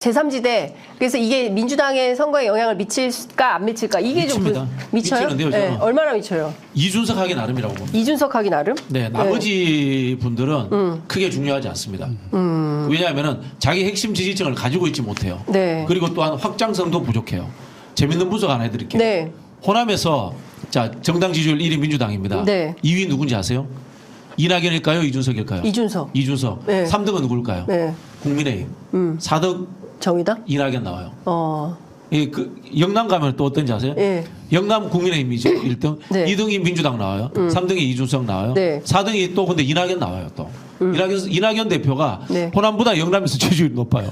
제3지대. 그래서 이게 민주당의 선거에 영향을 미칠까 안 미칠까 이게 미칩니다. 좀 미쳐요? 미치는데요, 네. 저는. 얼마나 미쳐요? 이준석 하기 나름이라고 봅니다. 이준석 하기 나름? 네, 나머지 분들은 크게 중요하지 않습니다. 왜냐하면 자기 핵심 지지층을 가지고 있지 못해요. 네. 그리고 또한 확장성도 부족해요. 재밌는 분석 하나 해드릴게요. 네. 호남에서 자 정당 지지율 1위 민주당입니다. 네. 2위 누군지 아세요? 이낙연일까요? 이준석일까요? 이준석. 이준석. 네. 3등은 누굴까요? 네. 국민의힘. 4등 정의당? 이낙연 나와요. 그 영남 가면 또 어떤지 아세요? 예. 영남 국민의힘이죠. 1등. 네. 2등이 민주당 나와요. 3등이 이준석 나와요. 네. 4등이 또 근데 이낙연 나와요. 또. 이낙연 대표가 네. 호남보다 영남에서 지지율이 높아요.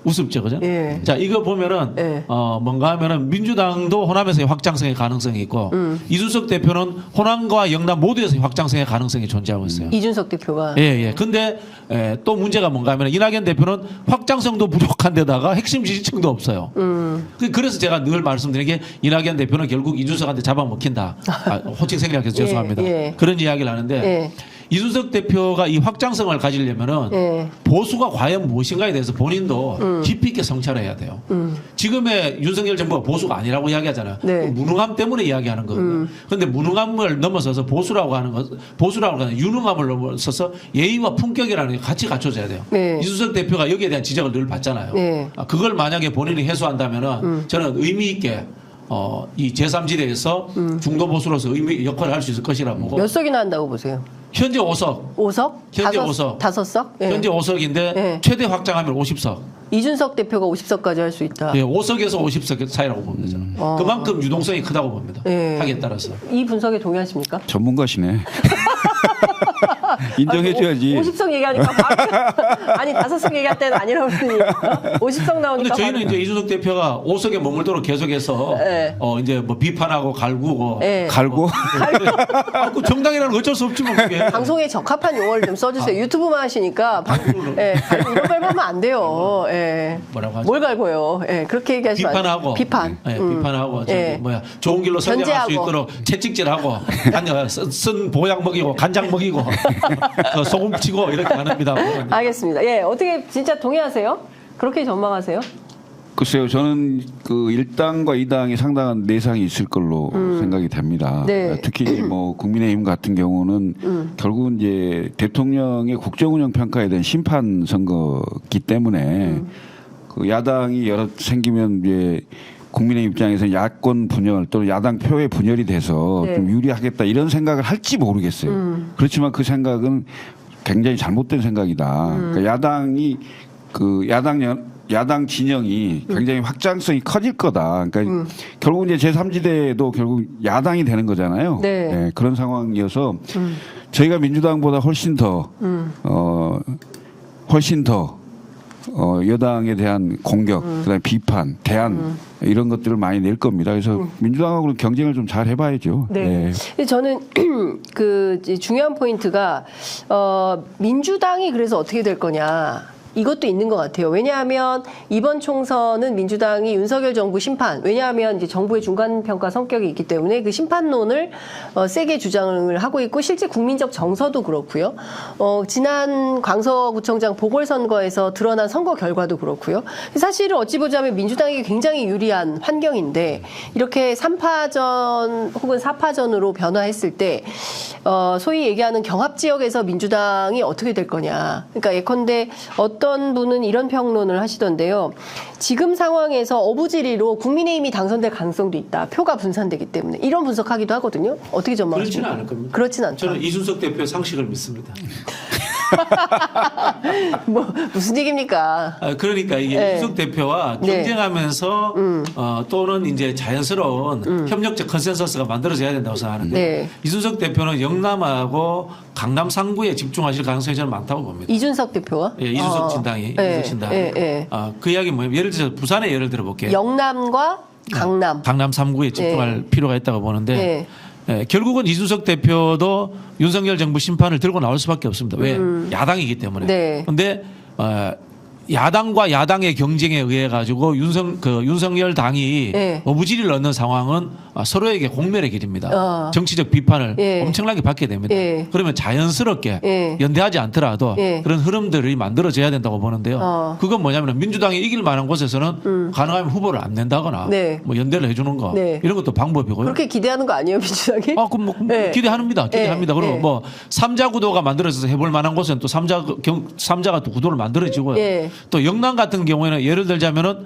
우습죠, 그죠? 예. 자, 이거 보면은, 예. 뭔가 하면은 민주당도 호남에서의 확장성의 가능성이 있고, 이준석 대표는 호남과 영남 모두에서의 확장성의 가능성이 존재하고 있어요. 이준석 대표가. 예, 예. 근데, 또 문제가 뭔가 하면 이낙연 대표는 확장성도 부족한 데다가 핵심 지지층도 없어요. 그래서 제가 늘 말씀드린 게 이낙연 대표는 결국 이준석한테 잡아먹힌다. 호칭 생략해서 예, 죄송합니다. 예. 그런 이야기를 하는데, 예. 이준석 대표가 이 확장성을 가지려면은 예. 보수가 과연 무엇인가에 대해서 본인도 깊이 있게 성찰해야 돼요. 지금의 윤석열 정부가 보수가 아니라고 이야기하잖아요. 네. 무능함 때문에 이야기하는 거거든요. 그런데 무능함을 넘어서서 보수라고 하는 유능함을 넘어서서 예의와 품격이라는 게 같이 갖춰져야 돼요. 네. 이준석 대표가 여기에 대한 지적을 늘 받잖아요. 네. 그걸 만약에 본인이 해소한다면은 저는 의미 있게 이 제3지대에서 중도 보수로서 역할을 할 수 있을 것이라고 보고 몇 석이나 한다고 보세요? 현재 5석. 5석? 현재 5석. 5석? 예. 현재 5석인데 예. 최대 확장하면 50석. 이준석 대표가 50석까지 할 수 있다. 예, 5석에서 50석 사이라고 봅니다. 저는. 그만큼 유동성이 크다고 봅니다. 예. 하기에 따라서. 이 분석에 동의하십니까? 전문가시네. 인정해줘야지. 50석 얘기하니까 바로 아니 5석 얘기할 때는 아니라고 그러니 50석 근데 나오니까 저희는 바로. 이제 이준석 대표가 5석에 머물도록 계속해서 예. 이제 뭐 비판하고 갈구고 예. 갈고 그 정당이라는 어쩔 수 없지 뭐 그게. 방송에 적합한 용어를 좀 써주세요. 유튜브만 하시니까 예, 이런 말 하면 안 돼요. 예. 뭐라고 하죠? 뭘 갈고요? 예, 그렇게 얘기하시면 안 돼요. 비판하고 비판. 예, 비판하고 저기 예. 좋은 길로 성장할 수 견제하고. 있도록 채찍질하고 쓴 보약 먹이고 간장 먹이고 소금 치고 이렇게 합니다. 알겠습니다. 예, 어떻게 진짜 동의하세요? 그렇게 전망하세요? 글쎄요, 저는 그 1당과 2당이 상당한 내상이 있을 걸로 생각이 됩니다. 네. 특히 이제 뭐 국민의힘 같은 경우는 결국은 이제 대통령의 국정운영 평가에 대한 심판 선거기 때문에 그 야당이 여러 생기면 이제 국민의 입장에서 야권 분열 또는 야당 표의 분열이 돼서 네. 좀 유리하겠다 이런 생각을 할지 모르겠어요. 그렇지만 그 생각은 굉장히 잘못된 생각이다. 그러니까 야당이 그 야당 진영이 굉장히 확장성이 커질 거다. 그러니까 결국 이제 제3지대도 결국 야당이 되는 거잖아요. 네. 그런 상황이어서 저희가 민주당보다 훨씬 더 여당에 대한 공격, 그다음에 비판, 대안 이런 것들을 많이 낼 겁니다. 그래서 민주당하고 경쟁을 좀 잘 해봐야죠. 네. 근데 저는 그 이제 중요한 포인트가 민주당이 그래서 어떻게 될 거냐. 이것도 있는 것 같아요. 왜냐하면 이번 총선은 민주당이 윤석열 정부 심판, 왜냐하면 이제 정부의 중간평가 성격이 있기 때문에 그 심판론을 세게 주장을 하고 있고 실제 국민적 정서도 그렇고요. 지난 광서구청장 보궐선거에서 드러난 선거 결과도 그렇고요. 사실은 어찌 보자면 민주당이 굉장히 유리한 환경인데 이렇게 3파전 혹은 4파전으로 변화했을 때 소위 얘기하는 경합지역에서 민주당이 어떻게 될 거냐. 그러니까 예컨대 어떤 분은 이런 평론을 하시던데요. 지금 상황에서 어부지리로 국민의힘이 당선될 가능성도 있다. 표가 분산되기 때문에. 이런 분석하기도 하거든요. 어떻게 전망하십니까? 그렇지는 않을 겁니다. 그렇진 않죠. 저는 이준석 대표의 상식을 믿습니다. 뭐 무슨 얘기입니까? 그러니까 이게 네. 이준석 대표와 네. 경쟁하면서 또는 이제 자연스러운 협력적 컨센서스가 만들어져야 된다고 생각하는데 네. 이준석 대표는 영남하고 강남 3구에 집중하실 가능성이 저는 많다고 봅니다. 이준석 대표와? 예, 이준석 진당이. 네. 이준석 진당. 네. 그 이야기 뭐냐면 예를 들어서 부산의 예를 들어볼게요. 영남과 강남. 강남 3구에 집중할 필요가 있다고 보는데 네. 결국은 이준석 대표도 윤석열 정부 심판을 들고 나올 수밖에 없습니다. 왜? 야당이기 때문에. 네. 그런데 야당과 야당의 경쟁에 의해 가지고 윤석열 당이 예. 어부지리를 얻는 상황은 서로에게 공멸의 길입니다. 어. 정치적 비판을 예. 엄청나게 받게 됩니다. 예. 그러면 자연스럽게 예. 연대하지 않더라도 예. 그런 흐름들이 만들어져야 된다고 보는데요. 어. 그건 뭐냐면 민주당이 이길 만한 곳에서는 가능하면 후보를 안 낸다거나 네. 뭐 연대를 해주는 거 네. 이런 것도 방법이고요. 그렇게 기대하는 거 아니에요, 민주당이? 그럼 뭐 네. 기대합니다. 기대합니다. 네. 그리고 네. 뭐 3자 구도가 만들어져서 해볼 만한 곳은 또 3자가 또 구도를 만들어지고요. 네. 또 영남 같은 경우에는 예를 들자면은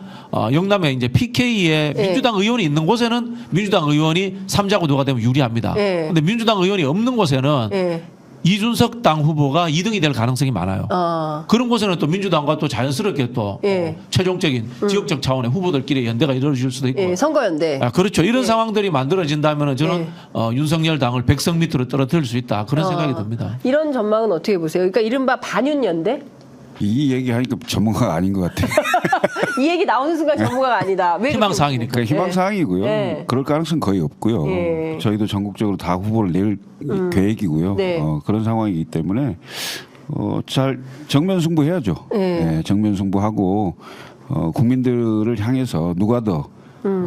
영남에 이제 PK에 네. 민주당 의원이 있는 곳에는 민주당 의원이 3자 구도가 되면 유리합니다. 네. 그런데 민주당 의원이 없는 곳에는 예. 이준석 당 후보가 2등이 될 가능성이 많아요. 그런 곳에는 또 민주당과 또 자연스럽게 또 예. 최종적인 지역적 차원의 후보들끼리 연대가 이루어질 수도 있고. 예, 선거연대. 그렇죠. 이런 상황들이 만들어진다면 저는 윤석열 당을 백석 밑으로 떨어뜨릴 수 있다. 그런 생각이 듭니다. 이런 전망은 어떻게 보세요? 그러니까 이른바 반윤연대? 이 얘기하니까 전문가가 아닌 것 같아요. 이 얘기 나오는 순간 전문가가 아니다. 왜 그렇게 희망사항이니까. 그러니까 희망사항이고요. 네. 그럴 가능성 거의 없고요. 예. 저희도 전국적으로 다 후보를 낼 계획이고요. 네. 그런 상황이기 때문에 잘 정면 승부해야죠. 예. 정면 승부하고 국민들을 향해서 누가 더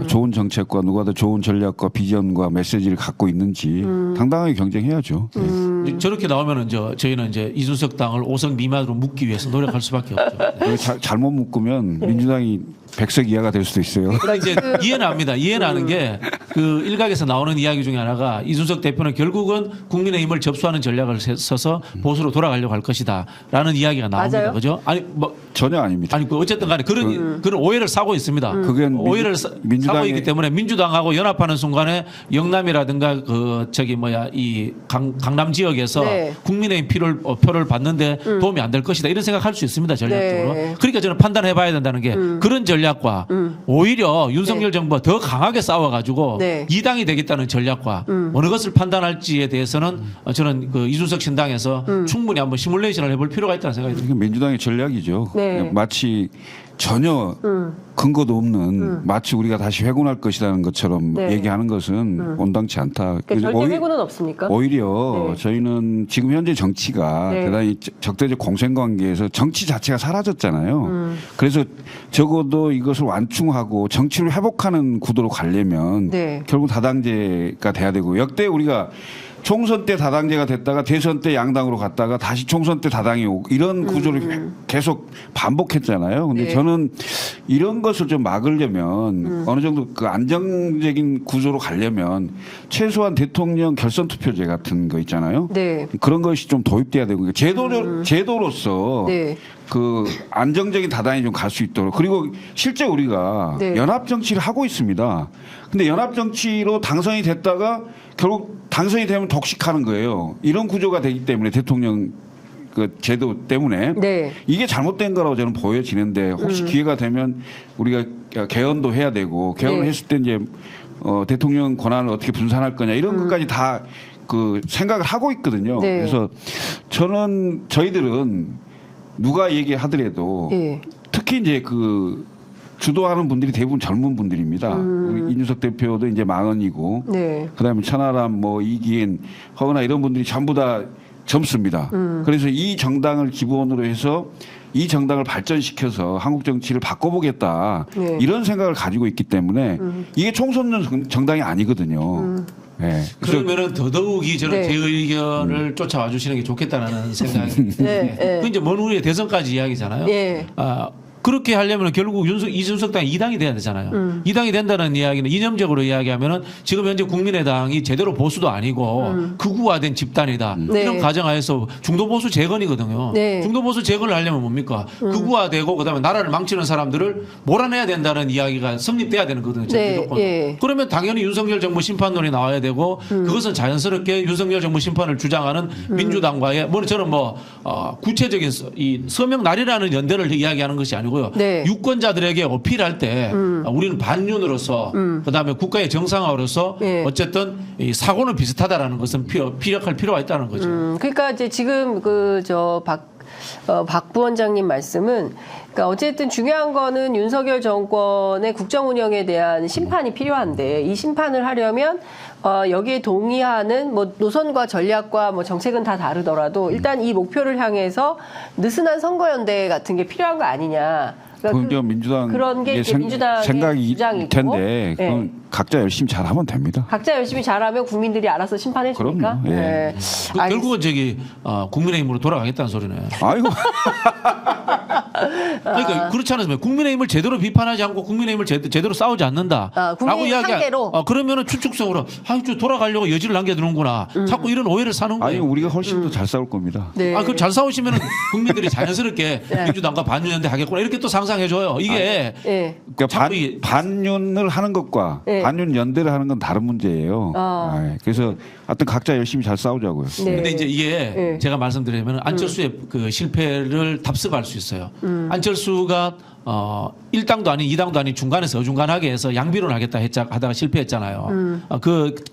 좋은 정책과 누가 더 좋은 전략과 비전과 메시지를 갖고 있는지 당당하게 경쟁해야죠. 저렇게 나오면은 저희는 이제 이준석 당을 5석 미만으로 묶기 위해서 노력할 수밖에 없죠. 그리고 잘못 묶으면 민주당이 100석 이하가 될 수도 있어요. 그러나 이제 이해는 합니다. 이해는 하는 게 그 일각에서 나오는 이야기 중에 하나가 이준석 대표는 결국은 국민의힘을 접수하는 전략을 써서 보수로 돌아가려고 할 것이다라는 이야기가 나옵니다. 맞아요? 그죠? 아니 뭐 전혀 아닙니다. 아니 어쨌든 간에 그런 오해를 사고 있습니다. 그건 오해를 사고 민주당의- 있기 때문에 민주당하고 연합하는 순간에 영남이라든가 이 강남 지역에서 네. 국민의힘 표를 받는데 도움이 안 될 것이다 이런 생각할 수 있습니다 전략적으로. 네. 그러니까 저는 판단해봐야 된다는 게 그런 전략과 오히려 윤석열 정부가 더 강하게 싸워가지고 네. 이당이 되겠다는 전략과 어느 것을 판단할지에 대해서는 저는 그 이준석 신당에서 충분히 한번 시뮬레이션을 해볼 필요가 있다는 생각이 듭니다. 이게 민주당의 전략이죠. 네. 마치 전혀 근거도 없는 마치 우리가 다시 회군할 것이라는 것처럼 네. 얘기하는 것은 온당치 않다. 그러니까 절대 회고는 없습니까? 오히려 네. 저희는 지금 현재 정치가 네. 대단히 적대적 공생관계에서 정치 자체가 사라졌잖아요. 그래서 적어도 이것을 완충하고 정치를 회복하는 구도로 가려면 네. 결국 다당제가 돼야 되고 역대 우리가 총선 때 다당제가 됐다가 대선 때 양당으로 갔다가 다시 총선 때 다당이 오고 이런 구조를 계속 반복했잖아요. 근데 네. 저는 이런 것을 좀 막으려면 어느 정도 그 안정적인 구조로 가려면 최소한 대통령 결선 투표제 같은 거 있잖아요. 네. 그런 것이 좀 도입돼야 되고 제도로서 네. 그 안정적인 다당이 좀 갈 수 있도록 그리고 실제 우리가 네. 연합 정치를 하고 있습니다. 근데 연합 정치로 당선이 됐다가 결국 당선이 되면 독식하는 거예요. 이런 구조가 되기 때문에 대통령 그 제도 때문에 네. 이게 잘못된 거라고 저는 보여지는데 혹시 기회가 되면 우리가 개헌도 해야 되고 개헌을 네. 했을 때 이제 대통령 권한을 어떻게 분산할 거냐 이런 것까지 다 그 생각을 하고 있거든요. 네. 그래서 저희들은 누가 얘기하더라도 예. 특히 이제 그 주도하는 분들이 대부분 젊은 분들입니다. 우리 이준석 대표도 이제 40이고 네. 그다음에 천하람 뭐 이기인 허은하 이런 분들이 전부 다 젊습니다. 그래서 이 정당을 기본으로 해서 이 정당을 발전시켜서 한국 정치를 바꿔보겠다 네. 이런 생각을 가지고 있기 때문에 이게 총선용 정당이 아니거든요. 네. 그래서 그러면은 더더욱이 저는 네. 제 의견을 쫓아와 주시는 게 좋겠다는 생각이. 네. 네. 그 이제 먼 후에 대선까지 이야기잖아요. 예. 그렇게 하려면 결국 이준석 당이 2당이 돼야 되잖아요. 2당이 된다는 이야기는 이념적으로 이야기하면은 지금 현재 국민의당이 제대로 보수도 아니고 극우화된 집단이다. 네. 이런 가정하에서 중도 보수 재건이거든요. 네. 중도 보수 재건을 하려면 뭡니까? 극우화되고 그다음에 나라를 망치는 사람들을 몰아내야 된다는 이야기가 성립돼야 되는 거거든요. 네. 무조건. 예. 그러면 당연히 윤석열 정부 심판론이 나와야 되고 그것은 자연스럽게 윤석열 정부 심판을 주장하는 민주당과의 저는 구체적인 이 서명날이라는 연대를 이야기하는 것이 아니고요. 네. 유권자들에게 어필할 때 우리는 반윤으로서 그다음에 국가의 정상화로서 예. 어쨌든 이 사고는 비슷하다라는 것은 피력할 필요가 있다는 거죠. 그러니까 이제 지금 박 부원장님 말씀은 그러니까 어쨌든 중요한 거는 윤석열 정권의 국정 운영에 대한 심판이 필요한데 이 심판을 하려면 여기에 동의하는 뭐 노선과 전략과 뭐 정책은 다 다르더라도 일단 이 목표를 향해서 느슨한 선거연대 같은 게 필요한 거 아니냐. 그러니까 그건 민주당 그런 게 이제 민주당의 생각이 주장이고. 텐데 그건 네. 각자 열심히 잘하면 됩니다. 각자 열심히 잘하면 국민들이 알아서 심판해 주니까. 그럼요. 예. 네. 결국은 국민의힘으로 돌아가겠다는 소리네. 아이고 그러니까 그렇지 않으면 국민의힘을 제대로 비판하지 않고 국민의힘을 제대로 싸우지 않는다. 국민의힘 상대로. 그러면은 추측성으로 저 돌아가려고 여지를 남겨두는구나. 자꾸 이런 오해를 사는 아니 거예요. 우리가 훨씬 더 잘 싸울 겁니다. 네. 그럼 잘 싸우시면은 국민들이 자연스럽게 네. 민주당과 반윤연대 하겠구나 이렇게 또 상상해줘요. 이게 네. 그러니까 자꾸 이- 반윤을 하는 것과 네. 반윤 연대를 하는 건 다른 문제예요. 그래서 하여튼 각자 열심히 잘 싸우자고요. 네. 근데 이제 이게 네. 제가 말씀드리면 안철수의 그 실패를 답습할 수 있어요. 안철수가 1당도 아닌 2당도 아닌 중간에서 어중간하게 해서 양비론 하겠다 하다가 실패했잖아요.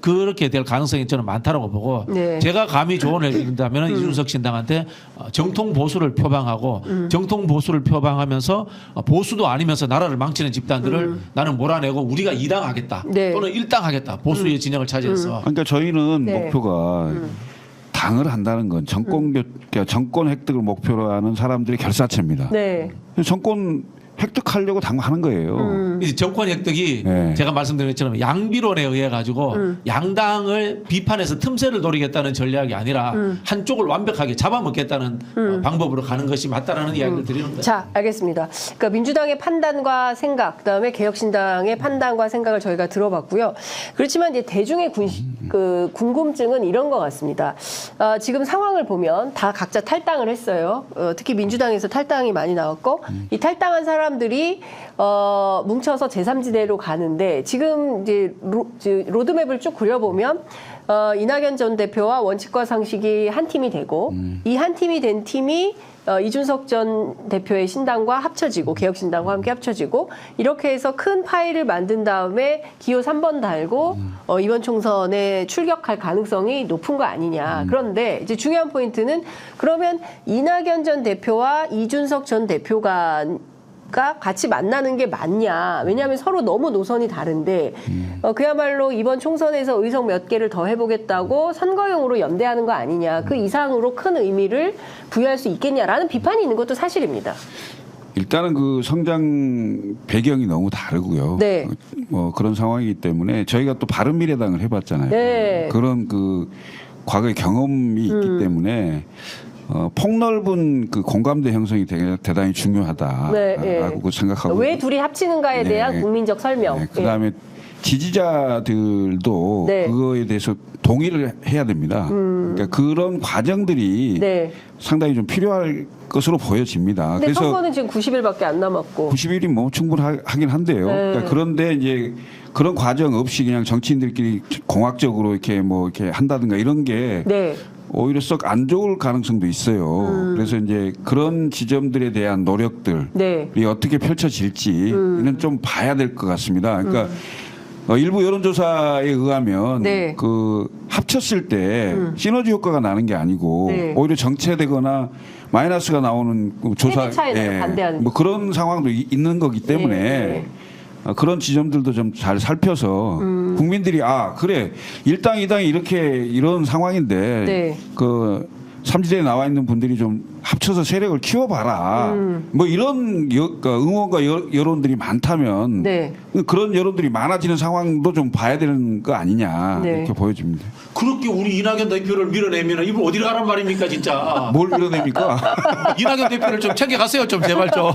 그렇게 될 가능성이 저는 많다라고 보고 네. 제가 감히 조언을 드린다면 이준석 신당한테 정통 보수를 표방하고 정통 보수를 표방하면서 보수도 아니면서 나라를 망치는 집단들을 나는 몰아내고 우리가 2당 하겠다 네. 또는 1당 하겠다 보수의 진영을 차지해서 그러니까 저희는 네. 목표가 당을 한다는 건 그러니까 정권 획득을 목표로 하는 사람들의 결사체입니다. 네. 정권 획득하려고 당하는 거예요. 이제 정권 획득이 네. 제가 말씀드린 것처럼 양비론에 의해 가지고 양당을 비판해서 틈새를 노리겠다는 전략이 아니라 한쪽을 완벽하게 잡아먹겠다는 방법으로 가는 것이 맞다라는 이야기를 드리는 거예요. 자, 알겠습니다. 그러니까 민주당의 판단과 생각, 그다음에 개혁신당의 판단과 생각을 저희가 들어봤고요. 그렇지만 이제 대중의 그 궁금증은 이런 것 같습니다. 지금 상황을 보면 다 각자 탈당을 했어요. 특히 민주당에서 탈당이 많이 나왔고 이 탈당한 사람들이 뭉쳐서 제3지대로 가는데 지금 이제 로드맵을 쭉 그려보면 이낙연 전 대표와 원칙과 상식이 한 팀이 되고 이 한 팀이 된 팀이 이준석 전 대표의 신당과 합쳐지고 개혁신당과 함께 합쳐지고 이렇게 해서 큰 파일을 만든 다음에 기호 3번 달고 이번 총선에 출격할 가능성이 높은 거 아니냐. 그런데 이제 중요한 포인트는 그러면 이낙연 전 대표와 이준석 전 대표가 같이 만나는 게 맞냐. 왜냐하면 서로 너무 노선이 다른데 그야말로 이번 총선에서 의석 몇 개를 더 해보겠다고 선거용으로 연대하는 거 아니냐. 그 이상으로 큰 의미를 부여할 수 있겠냐라는 비판이 있는 것도 사실입니다. 일단은 그 성장 배경이 너무 다르고요. 네. 뭐 그런 상황이기 때문에 저희가 또 바른미래당을 해봤잖아요. 네. 그런 그 과거의 경험이 있기 때문에 폭넓은 그 공감대 형성이 대단히 중요하다라고 네, 네. 생각하고 왜 둘이 합치는가에 네. 대한 국민적 설명. 네, 그다음에 지지자들도 네. 그거에 대해서 동의를 해야 됩니다. 그러니까 그런 과정들이 네. 상당히 좀 필요할 것으로 보여집니다. 근데 그래서 선거는 지금 90일밖에 안 남았고. 90일이 뭐 충분하긴 한데요. 네. 그러니까 그런데 이제 그런 과정 없이 그냥 정치인들끼리 공학적으로 이렇게 뭐 이렇게 한다든가 이런 게 네. 오히려 썩 안 좋을 가능성도 있어요. 그래서 이제 그런 지점들에 대한 노력들이 네. 어떻게 펼쳐질지는 좀 봐야 될 것 같습니다. 그러니까 일부 여론조사에 의하면 네. 그 합쳤을 때 시너지 효과가 나는 게 아니고 네. 오히려 정체되거나 마이너스가 나오는 그 조사 세대 차이를 반대하는 뭐 그런 상황도 있는 거기 때문에 네. 그런 지점들도 좀 잘 살펴서 국민들이 그래 1당 2당이 이런 상황인데 네. 그 삼지대에 나와 있는 분들이 좀 합쳐서 세력을 키워봐라. 뭐 이런 응원과 여론들이 많다면 네. 그런 여론들이 많아지는 상황도 좀 봐야 되는 거 아니냐 네. 이렇게 보여집니다. 그렇게 우리 이낙연 대표를 밀어내면 이분 어디로 가란 말입니까 진짜. 뭘 밀어냅니까? 이낙연 대표를 좀 챙겨가세요 좀 제발 좀.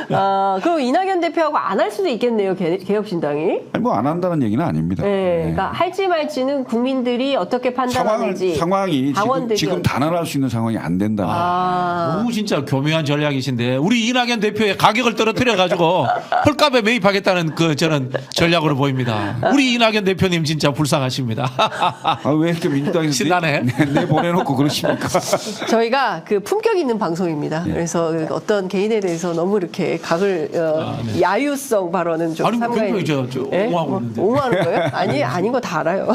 그럼 이낙연 대표하고 안 할 수도 있겠네요. 개혁신당이. 아니 뭐 안 한다는 얘기는 아닙니다. 네. 그러니까 할지 말지는 국민들이 어떻게 판단하는지. 상황이 당원들이 지금 단언할 수 있는 상황이 안 된다. 너무 진짜 교묘한 전략이신데 우리 이낙연 대표의 가격을 떨어뜨려 가지고 헐값에 매입하겠다는 저는 전략으로 보입니다. 우리 이낙연 대표님 진짜 불쌍하십니다. 왜 이렇게 민주당에서 신나네. 내보내놓고 그러십니까? 저희가 그 품격 있는 방송입니다. 그래서 어떤 개인에 대해서 너무 이렇게 각을 야유성 발언은 좀 아니, 뭐 삼가해. 굉장히 저 옹호하고 있는데. 옹호하는 거예요? 아닌 거 다 알아요.